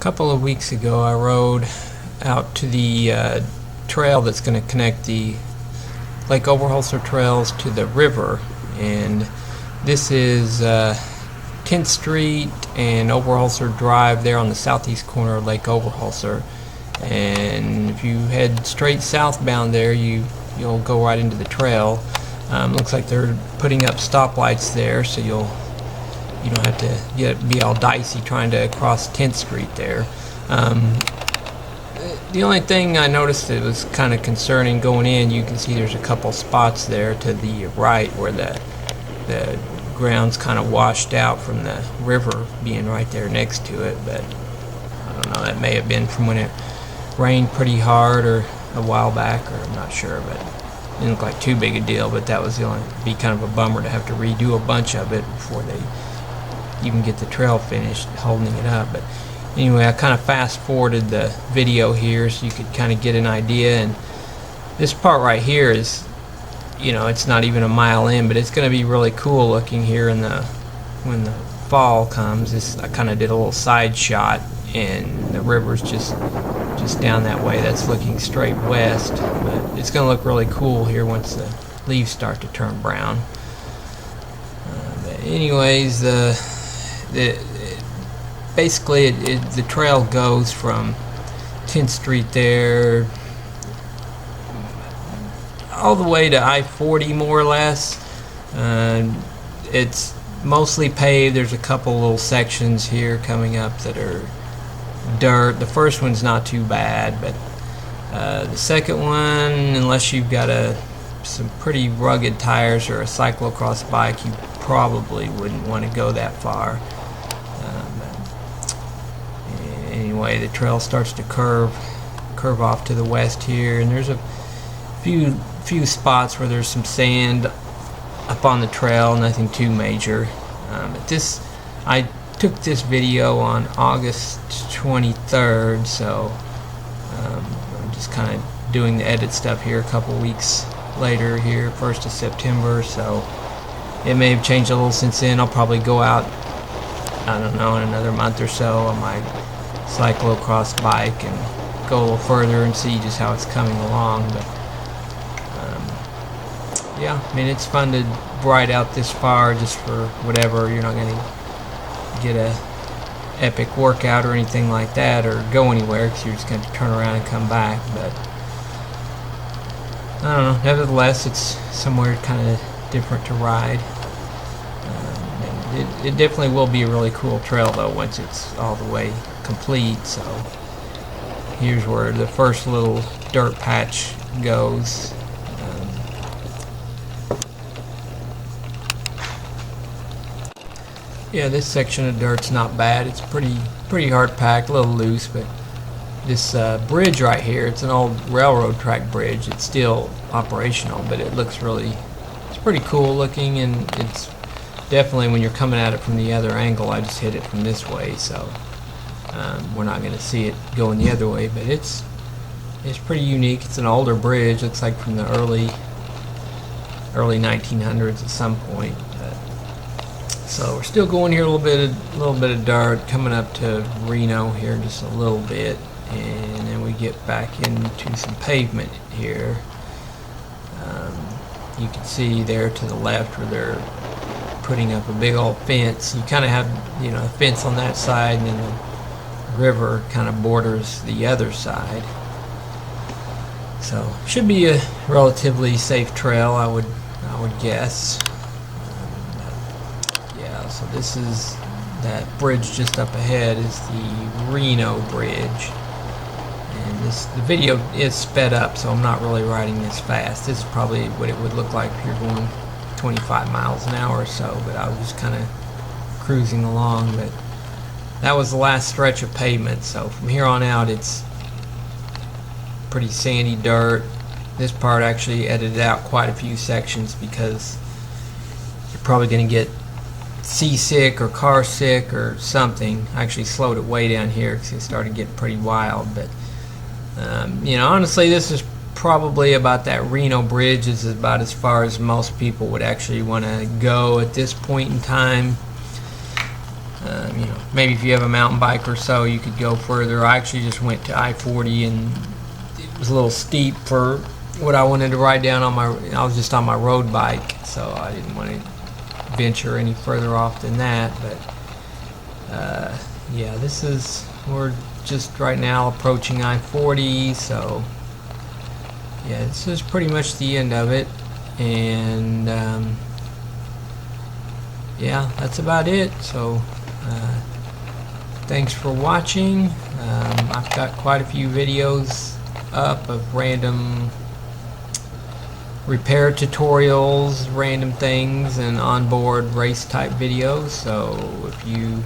couple of weeks ago I rode out to the trail that's going to connect the Lake Overholser trails to the river, and this is 10th Street and Overholser Drive there on the southeast corner of Lake Overholser. And if you head straight southbound there, you'll go right into the trail. Looks like they're putting up stoplights there, so you don't have to be all dicey trying to cross 10th Street there. The only thing I noticed that was kind of concerning going in, you can see there's a couple spots there to the right where the ground's kind of washed out from the river being right there next to it. But I don't know, that may have been from when it rained pretty hard or a while back, or I'm not sure, but it didn't look like too big a deal. But that was be kind of a bummer to have to redo a bunch of it before they even get the trail finished holding it up. But anyway, I kind of fast forwarded the video here so you could kind of get an idea. And this part right here is, it's not even a mile in, but it's going to be really cool looking here when the fall comes. I kind of did a little side shot, and the river's just down that way. That's looking straight west, but it's going to look really cool here once the leaves start to turn brown. But anyways, basically the trail goes from 10th Street there all the way to I-40 more or less. It's mostly paved. There's a couple little sections here coming up that are dirt. The first one's not too bad, but the second one, unless you've got some pretty rugged tires or a cyclocross bike, you probably wouldn't want to go that far. Anyway, the trail starts to curve off to the west here, and there's a few spots where there's some sand up on the trail, nothing too major. But I took this video on August 23rd, so I'm just kind of doing the edit stuff here a couple weeks later here, 1st of September, so it may have changed a little since then. I'll probably go out, I don't know, in another month or so on my cyclocross bike and go a little further and see just how it's coming along. But yeah, I mean, it's fun to ride out this far just for whatever. You're not going to get a epic workout or anything like that, or go anywhere, because you're just going to turn around and come back. But I don't know, nevertheless, it's somewhere kind of different to ride. It definitely will be a really cool trail though once it's all the way complete. So here's where the first little dirt patch goes. Yeah, this section of dirt's not bad. It's pretty hard packed, a little loose, but this bridge right here, it's an old railroad track bridge. It's still operational, but it looks it's pretty cool looking, and it's definitely, when you're coming at it from the other angle, I just hit it from this way, so we're not going to see it going the other way. But it's pretty unique. It's an older bridge. Looks like from the early 1900s at some point. So we're still going here a little bit of dirt, coming up to Reno here just a little bit, and then we get back into some pavement here. You can see there to the left where they're putting up a big old fence. You kind of have a fence on that side, and then the river kind of borders the other side. So should be a relatively safe trail, I would guess. Yeah, so this is that bridge just up ahead is the Reno Bridge. And the video is sped up, so I'm not really riding this fast. This is probably what it would look like if you're going 25 miles an hour or so, but I was just kind of cruising along. But that was the last stretch of pavement, so from here on out it's pretty sandy dirt. This part actually edited out quite a few sections because you're probably going to get seasick or car sick or something. I actually slowed it way down here because it started getting pretty wild. But honestly, this is probably about that Reno Bridge is about as far as most people would actually want to go at this point in time. You know, maybe if you have a mountain bike or so, you could go further. I actually just went to I-40, and it was a little steep for what I wanted to ride down on my. I was just on my road bike, so I didn't want to venture any further off than that. But yeah, we're just right now approaching I-40, so yeah, this is pretty much the end of it, and yeah, that's about it. So thanks for watching. I've got quite a few videos up of random repair tutorials, random things, and onboard race type videos. So if you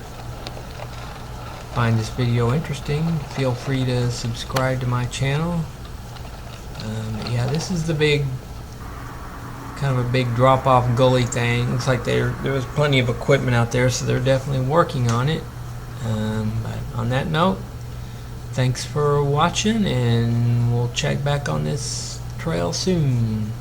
find this video interesting, feel free to subscribe to my channel. Yeah, this is the big, kind of a big drop-off gully thing. Looks like there was plenty of equipment out there, so they're definitely working on it. But on that note, thanks for watching, and we'll check back on this trail soon.